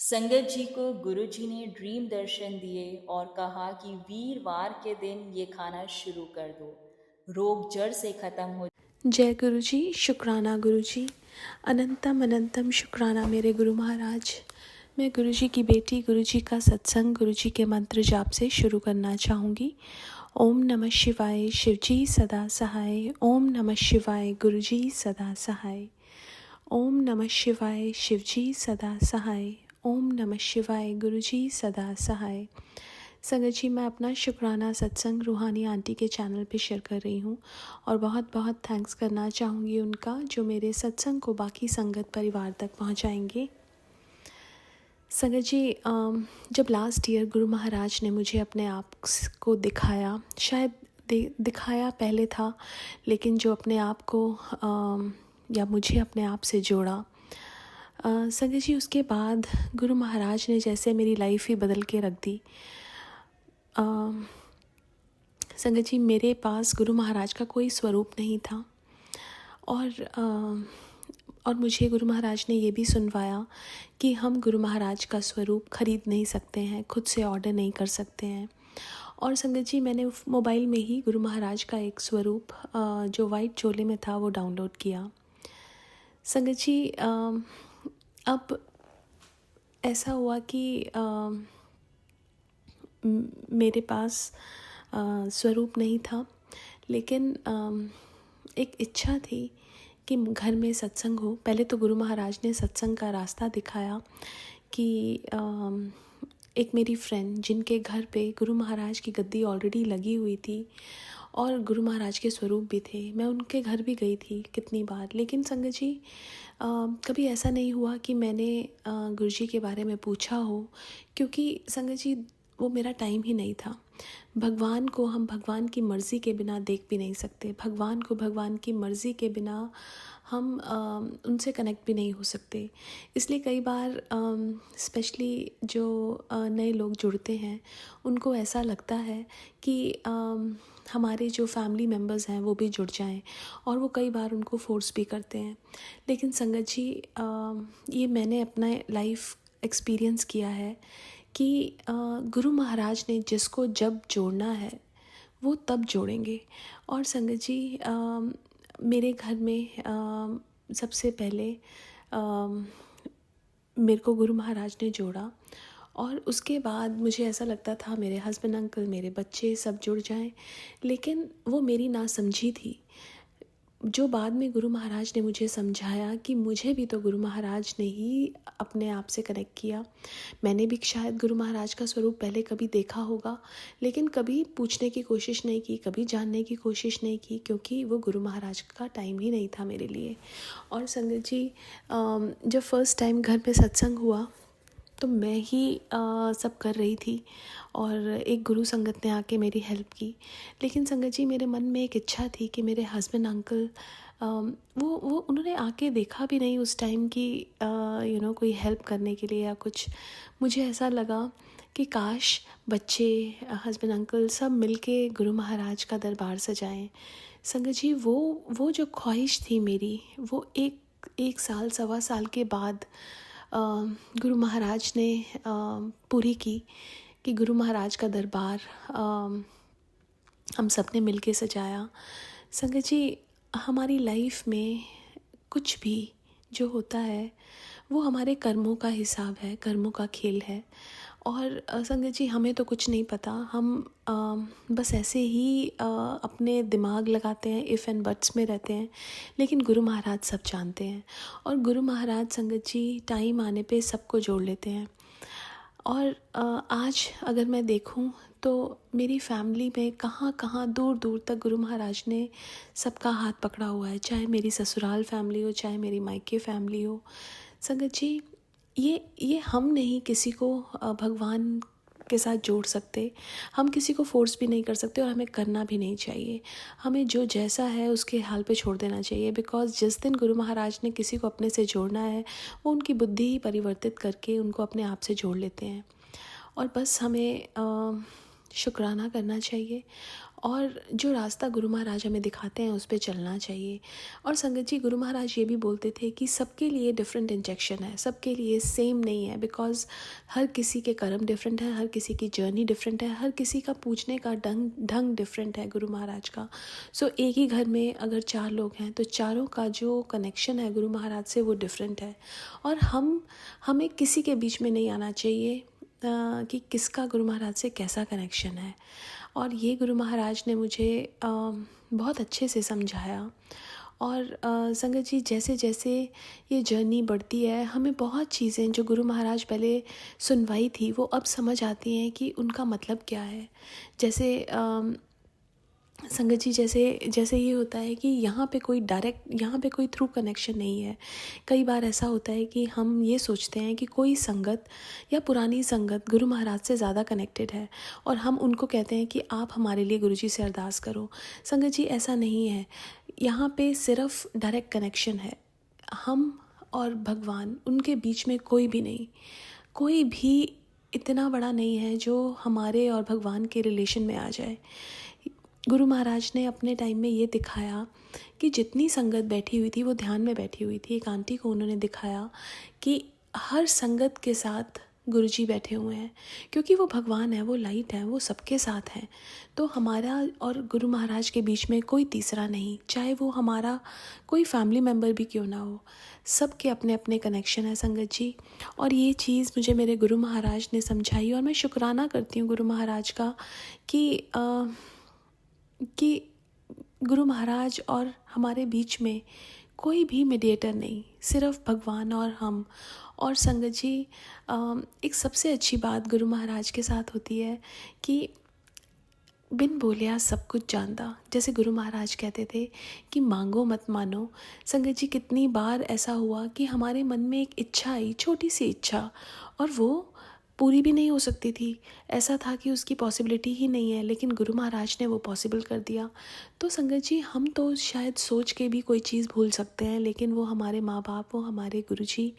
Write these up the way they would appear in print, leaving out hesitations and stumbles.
संगत जी को गुरुजी ने ड्रीम दर्शन दिए और कहा कि वीरवार के दिन ये खाना शुरू कर दो, रोग जड़ से खत्म हो। जय गुरु जी, शुक्राना गुरु जी, अनंतम अनंतम शुक्राना मेरे गुरु महाराज। मैं गुरु जी की बेटी गुरु जी का सत्संग गुरु जी के मंत्र जाप से शुरू करना चाहूँगी। ओम नमः शिवाय, शिव जी सदा सहाय। ओम नमः शिवाय, गुरु जी सदा सहाय। ओम नमः शिवाय, शिव जी सदा सहाय। ओम नमः शिवाय, गुरु जी सदा सहाय। संगत जी, मैं अपना शुक्राना सत्संग रूहानी आंटी के चैनल पे शेयर कर रही हूँ और बहुत बहुत थैंक्स करना चाहूँगी उनका, जो मेरे सत्संग को बाकी संगत परिवार तक पहुँचाएंगे। संगत जी, जब लास्ट ईयर गुरु महाराज ने मुझे अपने आप को दिखाया, शायद दिखाया पहले था, लेकिन जो अपने आप को या मुझे अपने आप से जोड़ा, संगत जी, उसके बाद गुरु महाराज ने जैसे मेरी लाइफ ही बदल के रख दी। संगत जी, मेरे पास गुरु महाराज का कोई स्वरूप नहीं था और मुझे गुरु महाराज ने ये भी सुनवाया कि हम गुरु महाराज का स्वरूप खरीद नहीं सकते हैं, खुद से ऑर्डर नहीं कर सकते हैं। और संगत जी, मैंने मोबाइल में ही गुरु महाराज का एक स्वरूप जो वाइट चोले में था वो डाउनलोड किया। संगत जी, अब ऐसा हुआ कि मेरे पास स्वरूप नहीं था, लेकिन एक इच्छा थी कि घर में सत्संग हो। पहले तो गुरु महाराज ने सत्संग का रास्ता दिखाया कि एक मेरी फ्रेंड जिनके घर पे गुरु महाराज की गद्दी ऑलरेडी लगी हुई थी और गुरु महाराज के स्वरूप भी थे, मैं उनके घर भी गई थी कितनी बार। लेकिन संगत जी, कभी ऐसा नहीं हुआ कि मैंने गुरु जी के बारे में पूछा हो, क्योंकि संगत जी वो मेरा टाइम ही नहीं था। भगवान को हम भगवान की मर्ज़ी के बिना देख भी नहीं सकते, भगवान को भगवान की मर्ज़ी के बिना हम उनसे कनेक्ट भी नहीं हो सकते। इसलिए कई बार स्पेशली जो नए लोग जुड़ते हैं उनको ऐसा लगता है कि हमारे जो फैमिली मेम्बर्स हैं वो भी जुड़ जाएं, और वो कई बार उनको फोर्स भी करते हैं। लेकिन संगत जी, ये मैंने अपना लाइफ एक्सपीरियंस किया है कि गुरु महाराज ने जिसको जब जोड़ना है वो तब जोड़ेंगे। और संगत जी, मेरे घर में सबसे पहले मेरे को गुरु महाराज ने जोड़ा, और उसके बाद मुझे ऐसा लगता था मेरे हस्बैंड अंकल, मेरे बच्चे सब जुड़ जाएं। लेकिन वो मेरी नासमझी थी। जो बाद में गुरु महाराज ने मुझे समझाया कि मुझे भी तो गुरु महाराज ने ही अपने आप से कनेक्ट किया। मैंने भी शायद गुरु महाराज का स्वरूप पहले कभी देखा होगा, लेकिन कभी पूछने की कोशिश नहीं की, कभी जानने की कोशिश नहीं की, क्योंकि वो गुरु महाराज का टाइम ही नहीं था मेरे लिए। और संगत जी, जब फर्स्ट टाइम घर पे सत्संग हुआ तो मैं ही सब कर रही थी और एक गुरु संगत ने आके मेरी हेल्प की। लेकिन संगत जी, मेरे मन में एक इच्छा थी कि मेरे हस्बैंड अंकल वो उन्होंने आके देखा भी नहीं उस टाइम कि कोई हेल्प करने के लिए या कुछ। मुझे ऐसा लगा कि काश बच्चे, हस्बैंड अंकल सब मिलके गुरु महाराज का दरबार सजाएं। संगत जी, वो जो ख्वाहिश थी मेरी, वो एक साल सवा साल के बाद गुरु महाराज ने पूरी की कि गुरु महाराज का दरबार हम सब ने मिल के सजाया। संगत जी, हमारी लाइफ में कुछ भी जो होता है वो हमारे कर्मों का हिसाब है, कर्मों का खेल है। और संगत जी, हमें तो कुछ नहीं पता, हम बस ऐसे ही अपने दिमाग लगाते हैं, इफ़ एंड बट्स में रहते हैं। लेकिन गुरु महाराज सब जानते हैं, और गुरु महाराज संगत जी टाइम आने पे सबको जोड़ लेते हैं। और आज अगर मैं देखूं तो मेरी फैमिली में कहाँ कहाँ दूर दूर तक गुरु महाराज ने सबका हाथ पकड़ा हुआ है, चाहे मेरी ससुराल फैमिली हो, चाहे मेरी मायके फैमिली हो। संगत जी, ये हम नहीं किसी को भगवान के साथ जोड़ सकते, हम किसी को फोर्स भी नहीं कर सकते, और हमें करना भी नहीं चाहिए। हमें जो जैसा है उसके हाल पे छोड़ देना चाहिए, बिकॉज़ जिस दिन गुरु महाराज ने किसी को अपने से जोड़ना है वो उनकी बुद्धि ही परिवर्तित करके उनको अपने आप से जोड़ लेते हैं। और बस हमें शुक्राना करना चाहिए और जो रास्ता गुरु महाराज हमें दिखाते हैं उस पे चलना चाहिए। और संगत जी, गुरु महाराज ये भी बोलते थे कि सबके लिए डिफरेंट इंजेक्शन है, सबके लिए सेम नहीं है, बिकॉज़ हर किसी के कर्म डिफरेंट है, हर किसी की जर्नी डिफरेंट है, हर किसी का पूछने का ढंग डिफरेंट है गुरु महाराज का। सो एक ही घर में अगर 4 लोग हैं तो चारों का जो कनेक्शन है गुरु महाराज से वो डिफरेंट है। और हमें किसी के बीच में नहीं आना चाहिए कि किसका गुरु महाराज से कैसा कनेक्शन है। और ये गुरु महाराज ने मुझे बहुत अच्छे से समझाया। और संगत जी, जैसे जैसे ये जर्नी बढ़ती है हमें बहुत चीज़ें जो गुरु महाराज पहले सुनवाई थी वो अब समझ आती हैं कि उनका मतलब क्या है। जैसे संगत जी, जैसे जैसे ये होता है कि यहाँ पे कोई थ्रू कनेक्शन नहीं है। कई बार ऐसा होता है कि हम ये सोचते हैं कि कोई संगत या पुरानी संगत गुरु महाराज से ज़्यादा कनेक्टेड है और हम उनको कहते हैं कि आप हमारे लिए गुरु जी से अरदास करो। संगत जी, ऐसा नहीं है। यहाँ पे सिर्फ डायरेक्ट कनेक्शन है, हम और भगवान, उनके बीच में कोई भी नहीं। कोई भी इतना बड़ा नहीं है जो हमारे और भगवान के रिलेशन में आ जाए। गुरु महाराज ने अपने टाइम में ये दिखाया कि जितनी संगत बैठी हुई थी वो ध्यान में बैठी हुई थी। एक आंटी को उन्होंने दिखाया कि हर संगत के साथ गुरुजी बैठे हुए हैं, क्योंकि वो भगवान है, वो लाइट है, वो सबके साथ हैं। तो हमारा और गुरु महाराज के बीच में कोई तीसरा नहीं, चाहे वो हमारा कोई फैमिली मेम्बर भी क्यों ना हो। सबके अपने अपने कनेक्शन है संगत जी। और ये चीज़ मुझे मेरे गुरु महाराज ने समझाई और मैं शुक्राना करती हूँ गुरु महाराज का कि गुरु महाराज और हमारे बीच में कोई भी मीडिएटर नहीं, सिर्फ भगवान और हम। और संगत जी, एक सबसे अच्छी बात गुरु महाराज के साथ होती है कि बिन बोलिया सब कुछ जानता। जैसे गुरु महाराज कहते थे कि मांगो मत मानो। संगत जी, कितनी बार ऐसा हुआ कि हमारे मन में एक इच्छा आई, छोटी सी इच्छा, और वो पूरी भी नहीं हो सकती थी। ऐसा था कि उसकी पॉसिबिलिटी ही नहीं है, लेकिन गुरु महाराज ने वो पॉसिबल कर दिया। तो संगत जी, हम तो शायद सोच के भी कोई चीज़ भूल सकते हैं, लेकिन वो हमारे माँ बाप, वो हमारे गुरु जी,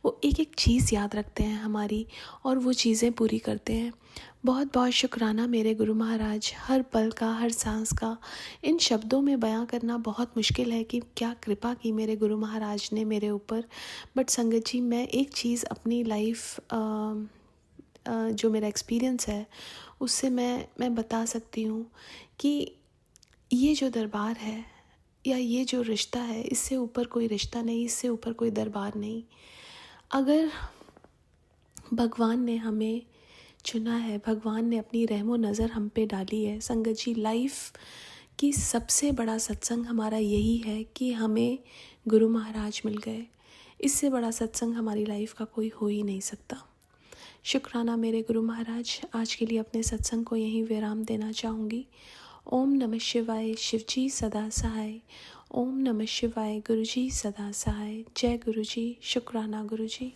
वो एक एक चीज़ याद रखते हैं हमारी और वो चीज़ें पूरी करते हैं। बहुत बहुत शुक्राना मेरे गुरु महाराज। हर पल का, हर सांस का इन शब्दों में बयां करना बहुत मुश्किल है कि क्या कृपा की मेरे गुरु महाराज ने मेरे ऊपर। बट संगत जी, मैं एक चीज़ अपनी लाइफ जो मेरा एक्सपीरियंस है उससे मैं बता सकती हूँ कि ये जो दरबार है या ये जो रिश्ता है, इससे ऊपर कोई रिश्ता नहीं, इससे ऊपर कोई दरबार नहीं। अगर भगवान ने हमें चुना है, भगवान ने अपनी रहमो नज़र हम पे डाली है, संगत जी, लाइफ की सबसे बड़ा सत्संग हमारा यही है कि हमें गुरु महाराज मिल गए। इससे बड़ा सत्संग हमारी लाइफ का कोई हो ही नहीं सकता। शुक्राना मेरे गुरु महाराज। आज के लिए अपने सत्संग को यहीं विराम देना चाहूँगी। ओम नमः शिवाय। शिवजी सदा सहाय। ओम नमः शिवाय। गुरुजी सदा सहाय। जय गुरुजी। शुक्राना गुरुजी।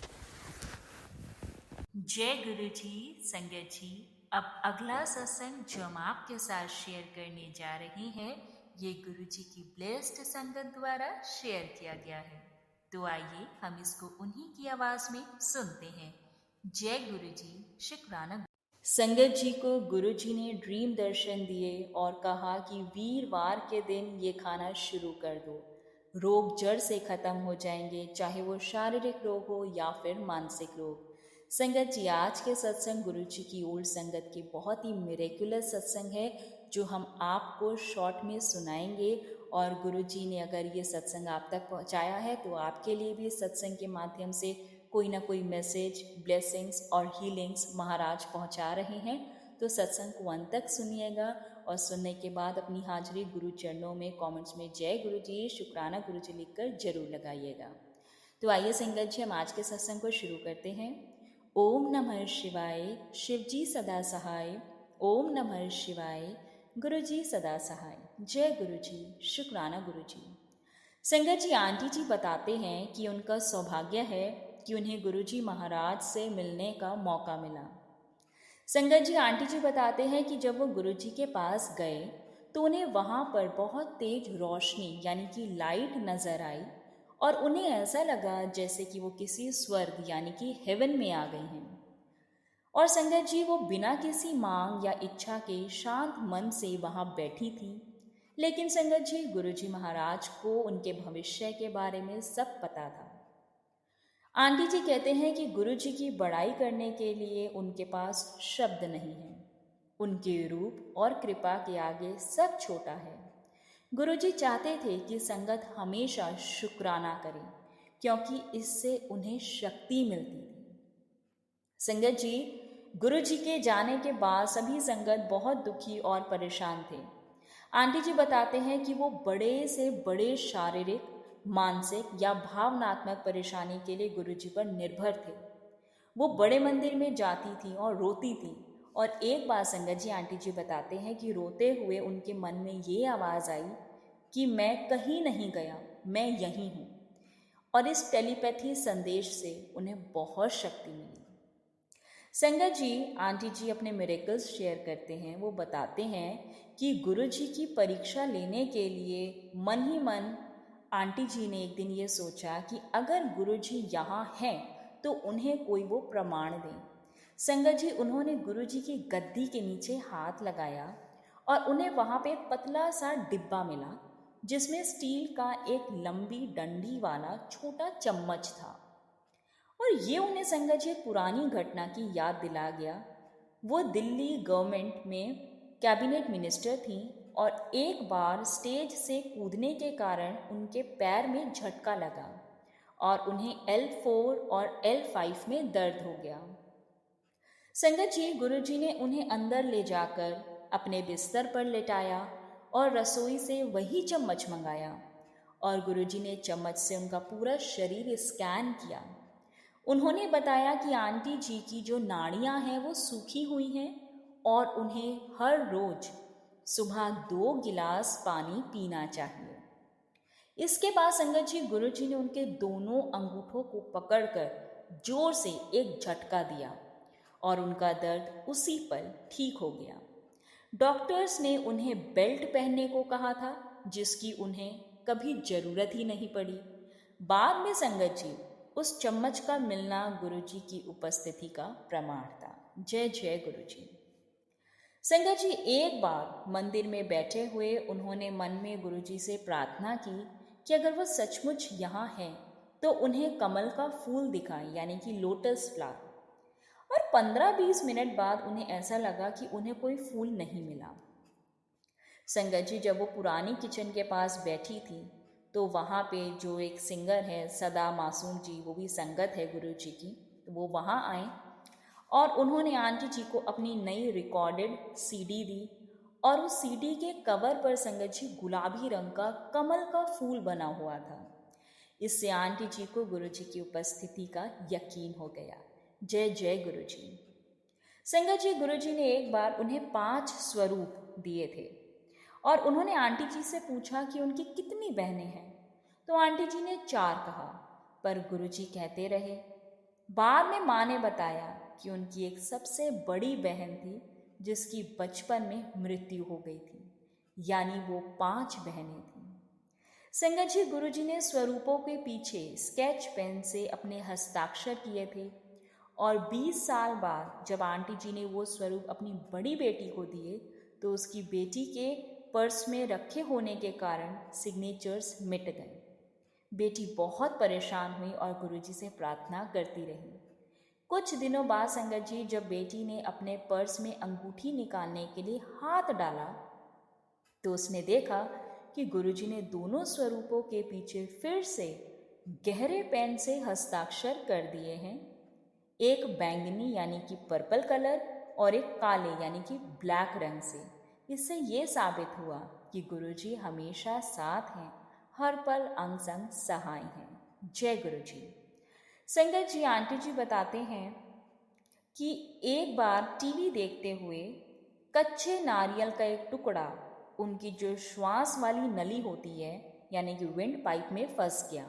जय गुरु जी। संगत जी, अब अगला सत्संग जो हम आपके साथ शेयर करने जा रहे हैं, ये गुरु जी की ब्लेस्ड संगत द्वारा शेयर किया गया है। तो आइए हम इसको उन्हीं की आवाज में सुनते हैं। जय गुरु जी। शुक्राना। संगत जी को गुरु जी ने ड्रीम दर्शन दिए और कहा कि वीरवार के दिन ये खाना शुरू कर दो, रोग जड़ से खत्म हो जाएंगे, चाहे वो शारीरिक रोग हो या फिर मानसिक रोग। संगत जी, आज के सत्संग गुरु जी की ओल्ड संगत की बहुत ही मिरेकुलस सत्संग है जो हम आपको शॉर्ट में सुनाएंगे। और गुरु जी ने अगर ये सत्संग आप तक पहुंचाया है तो आपके लिए भी इस सत्संग के माध्यम से कोई ना कोई मैसेज, ब्लेसिंग्स और हीलिंग्स महाराज पहुंचा रहे हैं। तो सत्संग को अंत तक सुनिएगा और सुनने के बाद अपनी हाजिरी गुरु चरणों में कमेंट्स में जय गुरु जी, शुक्राना गुरु जी लिखकर जरूर लगाइएगा। तो आइए संगत जी, हम आज के सत्संग को शुरू करते हैं। ओम नमः शिवाय। शिवजी सदा सहाय। ओम नमः शिवाय। गुरु जी सदा सहाय। जय गुरु जी। शुक्राना गुरु जी। संगत जी, आंटी जी बताते हैं कि उनका सौभाग्य है कि उन्हें गुरु जी महाराज से मिलने का मौका मिला। संगत जी, आंटी जी बताते हैं कि जब वो गुरु जी के पास गए तो उन्हें वहाँ पर बहुत तेज रोशनी यानी कि लाइट नजर आई और उन्हें ऐसा लगा जैसे कि वो किसी स्वर्ग यानी कि हेवन में आ गई हैं। और संगत जी वो बिना किसी मांग या इच्छा के शांत मन से वहां बैठी थी। लेकिन संगत जी गुरुजी महाराज को उनके भविष्य के बारे में सब पता था। आंटी जी कहते हैं कि गुरुजी की बड़ाई करने के लिए उनके पास शब्द नहीं है। उनके रूप और कृपा के आगे सब छोटा है। गुरुजी चाहते थे कि संगत हमेशा शुक्राना करे, क्योंकि इससे उन्हें शक्ति मिलती थी। संगत जी गुरुजी के जाने के बाद सभी संगत बहुत दुखी और परेशान थे। आंटी जी बताते हैं कि वो बड़े से बड़े शारीरिक, मानसिक या भावनात्मक परेशानी के लिए गुरुजी पर निर्भर थे। वो बड़े मंदिर में जाती थी और रोती थी। और एक बार संगत जी आंटी जी बताते हैं कि रोते हुए उनके मन में ये आवाज़ आई कि मैं कहीं नहीं गया, मैं यहीं हूँ। और इस टेलीपैथी संदेश से उन्हें बहुत शक्ति मिली। संगत जी आंटी जी अपने मिरेकल्स शेयर करते हैं। वो बताते हैं कि गुरु जी की परीक्षा लेने के लिए मन ही मन आंटी जी ने एक दिन ये सोचा कि अगर गुरु जी यहाँ हैं तो उन्हें कोई वो प्रमाण दें। संगत जी उन्होंने गुरु जी की गद्दी के नीचे हाथ लगाया और उन्हें वहाँ पे एक पतला सा डिब्बा मिला जिसमें स्टील का एक लंबी डंडी वाला छोटा चम्मच था। और ये उन्हें संगत जी एक पुरानी घटना की याद दिला गया। वो दिल्ली गवर्नमेंट में कैबिनेट मिनिस्टर थी और एक बार स्टेज से कूदने के कारण उनके पैर में झटका लगा और उन्हें L4 और L5 में दर्द हो गया। संगत जी गुरुजी ने उन्हें अंदर ले जाकर अपने बिस्तर पर लेटाया और रसोई से वही चम्मच मंगाया और गुरुजी ने चम्मच से उनका पूरा शरीर स्कैन किया। उन्होंने बताया कि आंटी जी की जो नाड़ियां हैं वो सूखी हुई हैं और उन्हें हर रोज सुबह 2 गिलास पानी पीना चाहिए। इसके बाद संगत जी गुरुजी ने उनके दोनों अंगूठों को पकड़कर जोर से एक झटका दिया और उनका दर्द उसी पल ठीक हो गया। डॉक्टर्स ने उन्हें बेल्ट पहनने को कहा था, जिसकी उन्हें कभी जरूरत ही नहीं पड़ी। बाद में संगत जी उस चम्मच का मिलना गुरुजी की उपस्थिति का प्रमाण था। जय जय गुरुजी। संगत जी एक बार मंदिर में बैठे हुए उन्होंने मन में गुरुजी से प्रार्थना की कि अगर वो सचमुच यहाँ हैं तो उन्हें कमल का फूल दिखाएं, यानी कि लोटस फ्लावर। और 15-20 मिनट बाद उन्हें ऐसा लगा कि उन्हें कोई फूल नहीं मिला। संगत जी जब वो पुरानी किचन के पास बैठी थी तो वहाँ पे जो एक सिंगर है सदा मासूम जी, वो भी संगत है गुरु जी की, तो वो वहाँ आए और उन्होंने आंटी जी को अपनी नई रिकॉर्डेड सीडी दी और उस सीडी के कवर पर संगत जी गुलाबी रंग का कमल का फूल बना हुआ था। इससे आंटी जी को गुरु जी की उपस्थिति का यकीन हो गया। जय जय गुरु जी। संगत जी गुरु जी ने एक बार उन्हें 5 स्वरूप दिए थे और उन्होंने आंटी जी से पूछा कि उनकी कितनी बहनें हैं। तो आंटी जी ने 4 कहा, पर गुरुजी कहते रहे। बाद में माँ ने बताया कि उनकी एक सबसे बड़ी बहन थी जिसकी बचपन में मृत्यु हो गई थी, यानी वो 5 बहनें थीं। संगत जी गुरुजी ने स्वरूपों के पीछे स्केच पेन से अपने हस्ताक्षर किए थे और 20 साल बाद जब आंटी जी ने वो स्वरूप अपनी बड़ी बेटी को दिए तो उसकी बेटी के पर्स में रखे होने के कारण सिग्नेचर्स मिट गए। बेटी बहुत परेशान हुई और गुरुजी से प्रार्थना करती रही। कुछ दिनों बाद संगत जी जब बेटी ने अपने पर्स में अंगूठी निकालने के लिए हाथ डाला तो उसने देखा कि गुरुजी ने दोनों स्वरूपों के पीछे फिर से गहरे पेन से हस्ताक्षर कर दिए हैं, एक बैंगनी यानी कि पर्पल कलर और एक काले यानी कि ब्लैक रंग से। इससे ये साबित हुआ कि गुरुजी हमेशा साथ हैं, हर पल अंग संग सहाय हैं। जय गुरुजी। संगत जी आंटी जी बताते हैं कि एक बार टीवी देखते हुए कच्चे नारियल का एक टुकड़ा उनकी जो श्वास वाली नली होती है यानी कि विंड पाइप में फंस गया।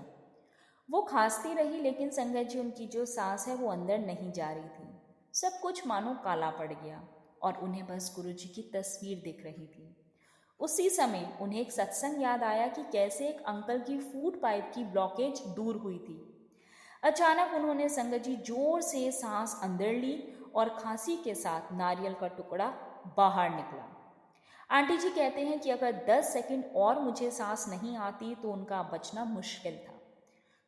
वो खांसती रही लेकिन संगत जी उनकी जो सांस है वो अंदर नहीं जा रही थी। सब कुछ मानो काला पड़ गया और उन्हें बस गुरुजी की तस्वीर दिख रही थी। उसी समय उन्हें एक सत्संग याद आया कि कैसे एक अंकल की फूड पाइप की ब्लॉकेज दूर हुई थी। अचानक उन्होंने संगत जी जोर से सांस अंदर ली और खांसी के साथ नारियल का टुकड़ा बाहर निकला। आंटी जी कहते हैं कि अगर 10 सेकंड और मुझे सांस नहीं आती तो उनका बचना मुश्किल था।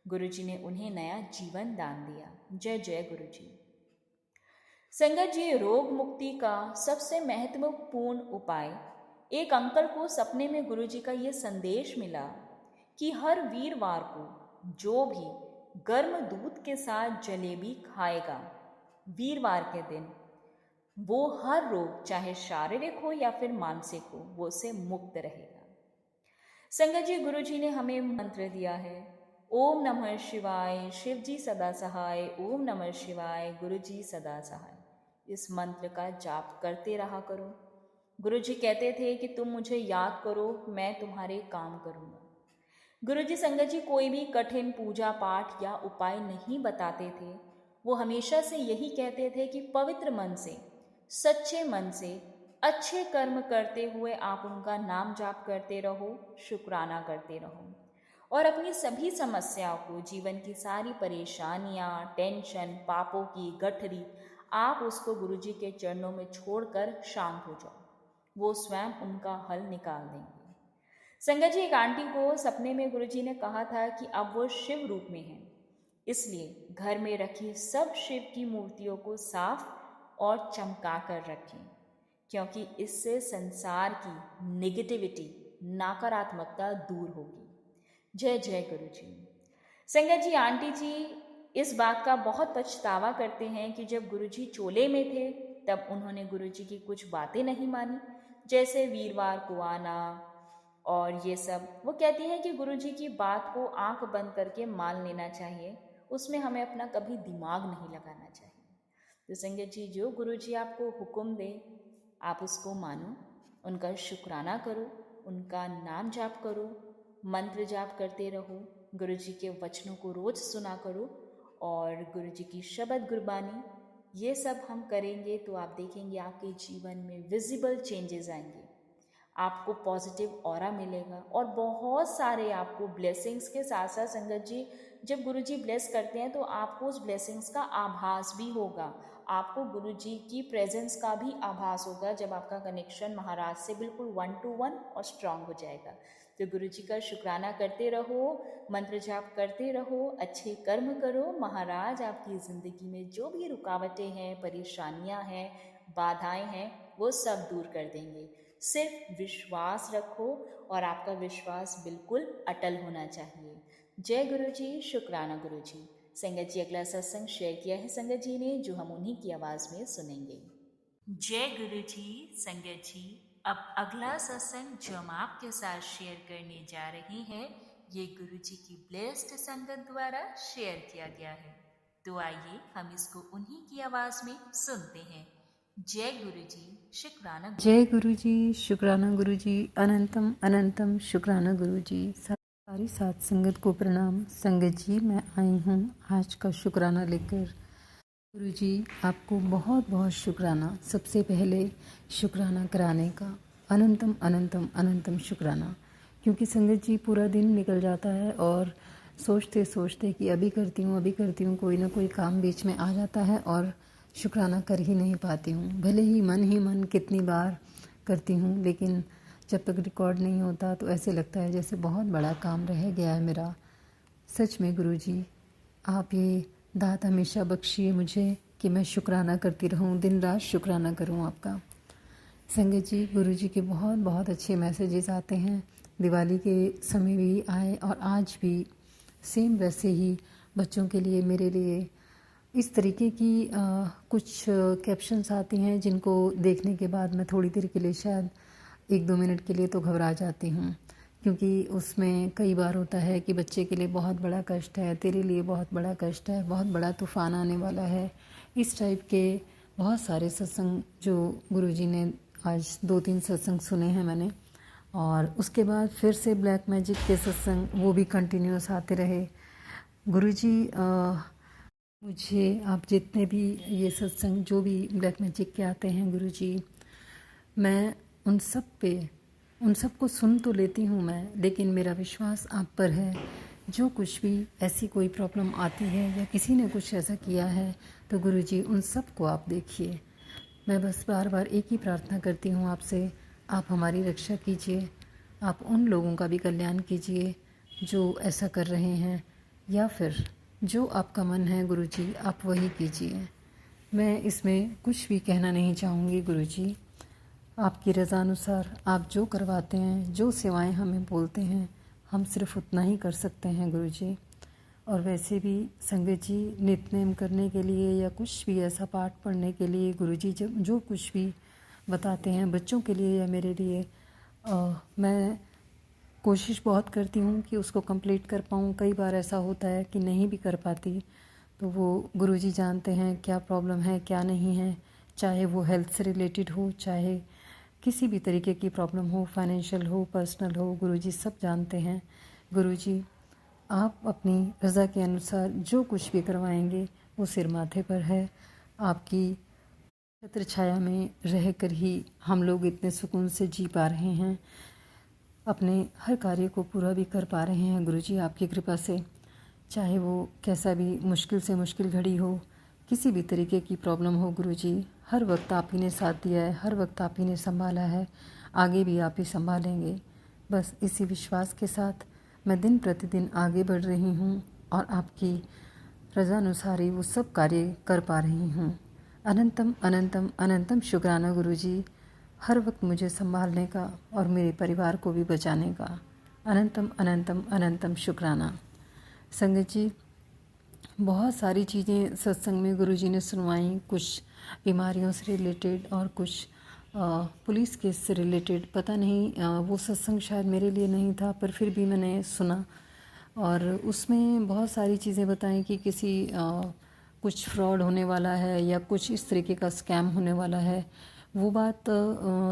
गुरुजी ने उन्हें नया जीवन दान दिया। जय जय गुरुजी। संगत जी, रोग मुक्ति का सबसे महत्वपूर्ण उपाय, एक अंकल को सपने में गुरुजी का ये संदेश मिला कि हर वीरवार को जो भी गर्म दूध के साथ जलेबी खाएगा, वीरवार के दिन वो हर रोग, चाहे शारीरिक हो या फिर मानसिक हो, वो से मुक्त रहेगा। संगत जी, गुरुजी ने हमें मंत्र दिया है, ओम नमः शिवाय, शिव जी सदा सहाय, ओम नमः शिवाय, गुरुजी सदा सहाय। इस मंत्र का जाप करते रहा करो। गुरुजी कहते थे कि तुम मुझे याद करो, मैं तुम्हारे काम करूँगा। गुरुजी संगत जी कोई भी कठिन पूजा पाठ या उपाय नहीं बताते थे। वो हमेशा से यही कहते थे कि पवित्र मन से, सच्चे मन से, अच्छे कर्म करते हुए आप उनका नाम जाप करते रहो, शुक्राना करते रहो और अपनी सभी समस्याओं को, जीवन की सारी परेशानियाँ, टेंशन, पापों की गठरी, आप उसको गुरुजी के चरणों में छोड़कर शांत हो जाओ। वो स्वयं उनका हल निकाल देंगे। संगत जी, एक आंटी को सपने में गुरुजी ने कहा था कि अब वो शिव रूप में हैं, इसलिए घर में रखी सब शिव की मूर्तियों को साफ और चमका कर रखें, क्योंकि इससे संसार की नेगेटिविटी, नकारात्मकता दूर होगी। जय जय गुरुजी। संगत जी, आंटी जी इस बात का बहुत पछतावा करते हैं कि जब गुरुजी चोले में थे तब उन्होंने गुरुजी की कुछ बातें नहीं मानी, जैसे वीरवार को आना और ये सब। वो कहती हैं कि गुरुजी की बात को आंख बंद करके मान लेना चाहिए, उसमें हमें अपना कभी दिमाग नहीं लगाना चाहिए। तो संगत जी, जो गुरुजी आपको हुक्म दे आप उसको मानो, उनका शुक्राना करो, उनका नाम जाप करो, मंत्र जाप करते रहो, गुरुजी के वचनों को रोज सुना करो और गुरुजी की शब्द गुरबानी, ये सब हम करेंगे तो आप देखेंगे आपके जीवन में विजिबल चेंजेस आएंगे। आपको पॉजिटिव ऑरा मिलेगा और बहुत सारे आपको ब्लेसिंग्स के साथ साथ संगत जी, जब गुरुजी ब्लेस करते हैं तो आपको उस ब्लेसिंग्स का आभास भी होगा, आपको गुरुजी की प्रेजेंस का भी आभास होगा जब आपका कनेक्शन महाराज से बिल्कुल 1 to 1 और स्ट्रांग हो जाएगा। तो गुरुजी का शुक्राना करते रहो, मंत्र जाप करते रहो, अच्छे कर्म करो। महाराज आपकी ज़िंदगी में जो भी रुकावटें हैं, परेशानियां हैं, बाधाएं हैं, वो सब दूर कर देंगे। सिर्फ विश्वास रखो और आपका विश्वास बिल्कुल अटल होना चाहिए। जय गुरुजी, शुक्राना गुरुजी। संगत जी, अगला सत्संग शेयर किया है संगत जी ने, जो हम उन्हीं की आवाज़ में सुनेंगे। जय गुरुजी। संगत जी, अब अगला सत्संग जो हम आपके साथ शेयर करने जा रहे हैं, ये गुरुजी की ब्लेस्ड संगत द्वारा शेयर किया गया है। तो आइए हम इसको उन्हीं की आवाज़ में सुनते हैं। जय गुरुजी, शुक्राना। जय गुरुजी, शुक्राना गुरुजी, अनंतम अनंतम शुक्राना गुरुजी। सारी साथ संगत को प्रणाम। संगत जी, मैं आई हूँ आज का शुक्राना लेकर। गुरुजी, आपको बहुत बहुत शुक्राना। सबसे पहले शुक्राना कराने का अनंतम अनंतम अनंतम शुक्राना, क्योंकि संगत जी पूरा दिन निकल जाता है और सोचते सोचते कि अभी करती हूँ, कोई ना कोई काम बीच में आ जाता है और शुक्राना कर ही नहीं पाती हूँ। भले ही मन कितनी बार करती हूँ, लेकिन जब तक रिकॉर्ड नहीं होता तो ऐसे लगता है जैसे बहुत बड़ा काम रह गया है मेरा। सच में गुरुजी, आप ये दात हमेशा बख्शिए मुझे कि मैं शुक्राना करती रहूँ, दिन रात शुक्राना करूँ आपका। संगत जी, गुरुजी के बहुत बहुत अच्छे मैसेजेस आते हैं। दिवाली के समय भी आए और आज भी सेम वैसे ही बच्चों के लिए, मेरे लिए इस तरीके की कुछ कैप्शंस आती हैं जिनको देखने के बाद मैं थोड़ी देर के लिए, शायद 1-2 मिनट के लिए तो घबरा जाती हूँ, क्योंकि उसमें कई बार होता है कि बच्चे के लिए बहुत बड़ा कष्ट है, तेरे लिए बहुत बड़ा कष्ट है, बहुत बड़ा तूफ़ान आने वाला है। इस टाइप के बहुत सारे सत्संग जो गुरुजी ने आज 2-3 सत्संग सुने हैं मैंने, और उसके बाद फिर से ब्लैक मैजिक के सत्संग वो भी कंटिन्यूस आते रहे। गुरुजी, मुझे आप जितने भी ये सत्संग जो भी ब्लैक मैजिक के आते हैं गुरुजी, मैं उन सब को सुन तो लेती हूँ मैं, लेकिन मेरा विश्वास आप पर है। जो कुछ भी ऐसी कोई प्रॉब्लम आती है या किसी ने कुछ ऐसा किया है तो गुरुजी उन सब को आप देखिए। मैं बस बार बार एक ही प्रार्थना करती हूँ आपसे, आप हमारी रक्षा कीजिए, आप उन लोगों का भी कल्याण कीजिए जो ऐसा कर रहे हैं, या फिर जो आपका मन है गुरुजी आप वही कीजिए। मैं इसमें कुछ भी कहना नहीं चाहूँगी गुरुजी, आपकी रज़ा अनुसार आप जो करवाते हैं, जो सेवाएं हमें बोलते हैं, हम सिर्फ उतना ही कर सकते हैं गुरुजी। और वैसे भी संगत जी नित्यनेम करने के लिए या कुछ भी ऐसा पाठ पढ़ने के लिए गुरुजी जब जो कुछ भी बताते हैं बच्चों के लिए या मेरे लिए, मैं कोशिश बहुत करती हूँ कि उसको कंप्लीट कर पाऊँ। कई बार ऐसा होता है कि नहीं भी कर पाती, तो वो गुरुजी जानते हैं क्या प्रॉब्लम है क्या नहीं है, चाहे वो हेल्थ से रिलेटेड हो, चाहे किसी भी तरीके की प्रॉब्लम हो, फाइनेंशियल हो, पर्सनल हो, गुरुजी सब जानते हैं। गुरुजी आप अपनी रज़ा के अनुसार जो कुछ भी करवाएंगे वो सिर माथे पर है। आपकी छत्र छाया में रहकर ही हम लोग इतने सुकून से जी पा रहे हैं, अपने हर कार्य को पूरा भी कर पा रहे हैं गुरुजी आपकी कृपा से। चाहे वो कैसा भी मुश्किल से मुश्किल घड़ी हो, किसी भी तरीके की प्रॉब्लम हो गुरुजी, हर वक्त आप ही ने साथ दिया है, हर वक्त आप ही ने संभाला है, आगे भी आप ही संभालेंगे। बस इसी विश्वास के साथ मैं दिन प्रतिदिन आगे बढ़ रही हूँ और आपकी रज़ानुसार ही वो सब कार्य कर पा रही हूँ। अनंतम अनंतम अनंतम शुक्राना गुरुजी, हर वक्त मुझे संभालने का और मेरे परिवार को भी बचाने का। अनंतम अनंतम अनंतम शुक्राना। संगत जी बहुत सारी चीज़ें सत्संग में गुरुजी ने सुनवाई, कुछ बीमारियों से रिलेटेड और कुछ पुलिस केस से रिलेटेड। पता नहीं वो सत्संग शायद मेरे लिए नहीं था, पर फिर भी मैंने सुना और उसमें बहुत सारी चीज़ें बताई कि किसी कुछ फ्रॉड होने वाला है या कुछ इस तरीके का स्कैम होने वाला है। वो बात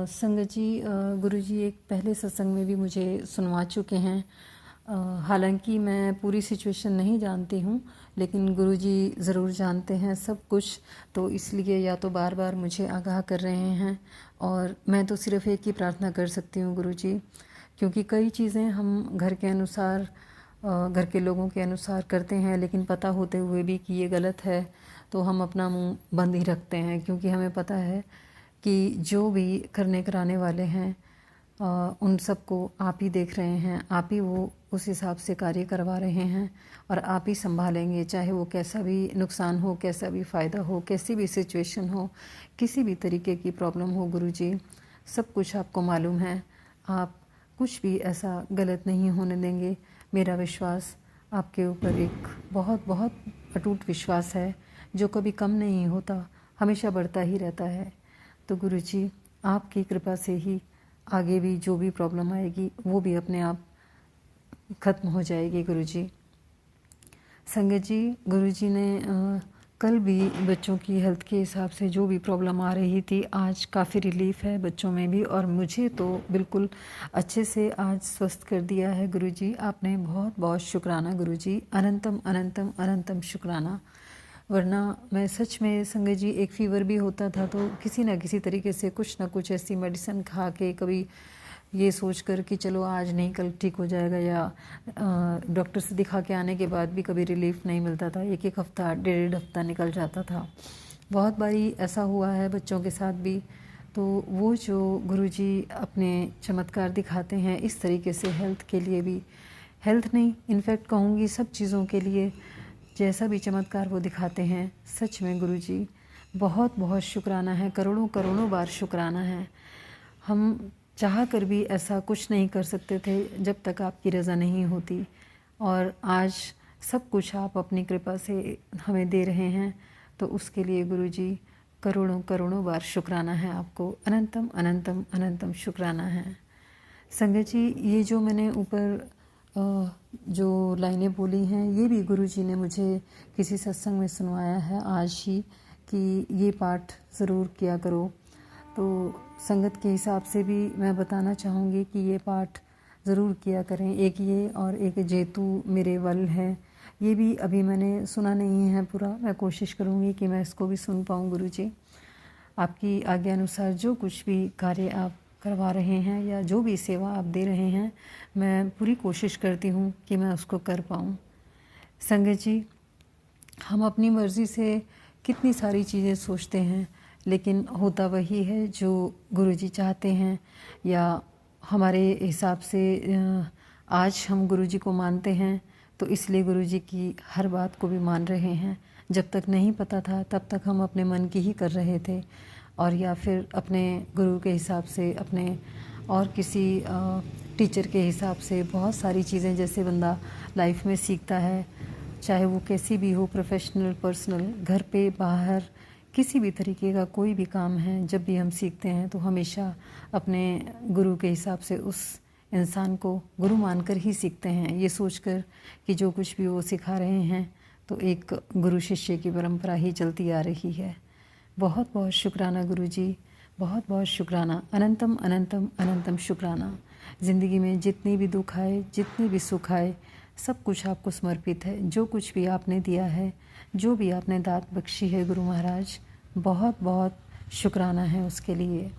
संगत जी गुरुजी एक पहले सत्संग में भी मुझे सुनवा चुके हैं। हालांकि मैं पूरी सिचुएशन नहीं जानती हूँ, लेकिन गुरुजी ज़रूर जानते हैं सब कुछ, तो इसलिए या तो बार बार मुझे आगाह कर रहे हैं और मैं तो सिर्फ़ एक ही प्रार्थना कर सकती हूँ गुरुजी, क्योंकि कई चीज़ें हम घर के अनुसार घर के लोगों के अनुसार करते हैं, लेकिन पता होते हुए भी कि ये गलत है तो हम अपना मुंह बंद ही रखते हैं, क्योंकि हमें पता है कि जो भी करने कराने वाले हैं उन सबको आप ही देख रहे हैं, आप ही वो उस हिसाब से कार्य करवा रहे हैं और आप ही संभालेंगे, चाहे वो कैसा भी नुकसान हो, कैसा भी फ़ायदा हो, कैसी भी सिचुएशन हो, किसी भी तरीके की प्रॉब्लम हो गुरुजी, सब कुछ आपको मालूम है। आप कुछ भी ऐसा गलत नहीं होने देंगे। मेरा विश्वास आपके ऊपर एक बहुत बहुत अटूट विश्वास है जो कभी कम नहीं होता, हमेशा बढ़ता ही रहता है। तो गुरुजी आपकी कृपा से ही आगे भी जो भी प्रॉब्लम आएगी वो भी अपने आप ख़त्म हो जाएगी गुरुजी। संगत जी गुरुजी ने कल भी बच्चों की हेल्थ के हिसाब से जो भी प्रॉब्लम आ रही थी, आज काफ़ी रिलीफ है बच्चों में भी, और मुझे तो बिल्कुल अच्छे से आज स्वस्थ कर दिया है गुरुजी। आपने बहुत बहुत शुक्राना गुरुजी, अनंतम अनंतम अनंतम शुक्राना। वरना मैं सच में संगत जी एक फ़ीवर भी होता था तो किसी ना किसी तरीके से कुछ ना कुछ ऐसी मेडिसिन खा के, कभी ये सोच कर कि चलो आज नहीं कल ठीक हो जाएगा, या डॉक्टर से दिखा के आने के बाद भी कभी रिलीफ नहीं मिलता था, एक एक हफ्ता डेढ़ हफ्ता निकल जाता था। बहुत बारी ऐसा हुआ है बच्चों के साथ भी। तो वो जो गुरुजी अपने चमत्कार दिखाते हैं इस तरीके से हेल्थ के लिए भी, हेल्थ नहीं इनफैक्ट कहूँगी सब चीज़ों के लिए, जैसा भी चमत्कार वो दिखाते हैं, सच में गुरुजी बहुत बहुत शुक्राना है, करोड़ों करोड़ों बार शुक्राना है। हम चाह कर भी ऐसा कुछ नहीं कर सकते थे जब तक आपकी रज़ा नहीं होती, और आज सब कुछ आप अपनी कृपा से हमें दे रहे हैं, तो उसके लिए गुरुजी करोड़ों करोड़ों बार शुक्राना है आपको, अनंतम अनंतम अनंतम शुक्राना है। संगत जी ये जो मैंने ऊपर जो लाइनें बोली हैं ये भी गुरुजी ने मुझे किसी सत्संग में सुनवाया है आज ही, कि ये पाठ ज़रूर किया करो। तो संगत के हिसाब से भी मैं बताना चाहूँगी कि ये पाठ ज़रूर किया करें। एक ये और एक जेतु मेरे वल है, ये भी अभी मैंने सुना नहीं है पूरा, मैं कोशिश करूँगी कि मैं इसको भी सुन पाऊँ गुरुजी। आपकी आज्ञा अनुसार जो कुछ भी कार्य आप करवा रहे हैं या जो भी सेवा आप दे रहे हैं, मैं पूरी कोशिश करती हूँ कि मैं उसको कर पाऊँ। संगत जी, हम अपनी मर्ज़ी से कितनी सारी चीज़ें सोचते हैं, लेकिन होता वही है जो गुरुजी चाहते हैं, या हमारे हिसाब से आज हम गुरुजी को मानते हैं तो इसलिए गुरुजी की हर बात को भी मान रहे हैं। जब तक नहीं पता था तब तक हम अपने मन की ही कर रहे थे, और या फिर अपने गुरु के हिसाब से, अपने और किसी टीचर के हिसाब से बहुत सारी चीज़ें जैसे बंदा लाइफ में सीखता है, चाहे वो कैसी भी हो, प्रोफेशनल, पर्सनल, घर पे, बाहर, किसी भी तरीके का कोई भी काम है, जब भी हम सीखते हैं तो हमेशा अपने गुरु के हिसाब से उस इंसान को गुरु मानकर ही सीखते हैं, ये सोचकर कि जो कुछ भी वो सिखा रहे हैं तो एक गुरु शिष्य की परंपरा ही चलती आ रही है। बहुत बहुत शुक्राना गुरुजी, बहुत बहुत शुक्राना, अनंतम अनंतम अनंतम शुक्राना। ज़िंदगी में जितनी भी दुख आए, जितने भी सुख आए, सब कुछ आपको समर्पित है। जो कुछ भी आपने दिया है, जो भी आपने दात बख्शी है गुरु महाराज, बहुत बहुत शुक्राना है उसके लिए।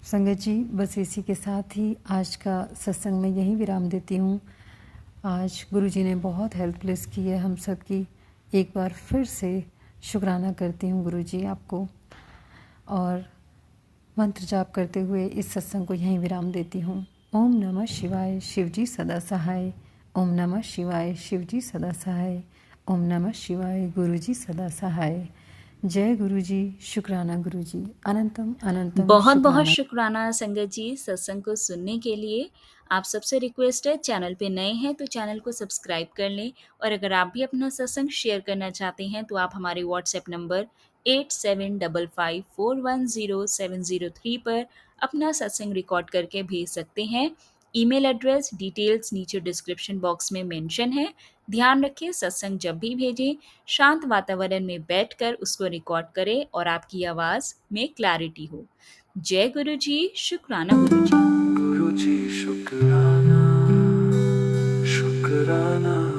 संगत जी, बस इसी के साथ ही आज का सत्संग में यहीं विराम देती हूँ। आज गुरुजी ने बहुत हेल्प प्लेस की है हम सब की। एक बार फिर से शुक्राना करती हूँ गुरुजी आपको, और मंत्र जाप करते हुए इस सत्संग को यहीं विराम देती हूँ। ओम नमः शिवाय, शिवजी सदा सहाय। ओम नमः शिवाय, शिवजी सदा सहाय। ओम नमः शिवाय, गुरुजी सदा सहाय। जय गुरुजी, शुक्राना गुरुजी, अनंतम अनंतम बहुत बहुत शुक्राना। शुक्राना संगत जी सत्संग को सुनने के लिए। आप सबसे रिक्वेस्ट है, चैनल पे नए हैं तो चैनल को सब्सक्राइब कर लें, और अगर आप भी अपना सत्संग शेयर करना चाहते हैं तो आप हमारे व्हाट्सएप नंबर 8755410703 पर अपना सत्संग रिकॉर्ड करके भेज सकते हैं। ईमेल एड्रेस डिटेल्स नीचे डिस्क्रिप्शन बॉक्स में मेंशन है। ध्यान रखें, सत्संग जब भी भेजें शांत वातावरण में बैठकर उसको रिकॉर्ड करें और आपकी आवाज़ में क्लैरिटी हो। जय गुरु जी, शुक्राना गुरु जी। गुरुजी शुक्राना, शुक्राना।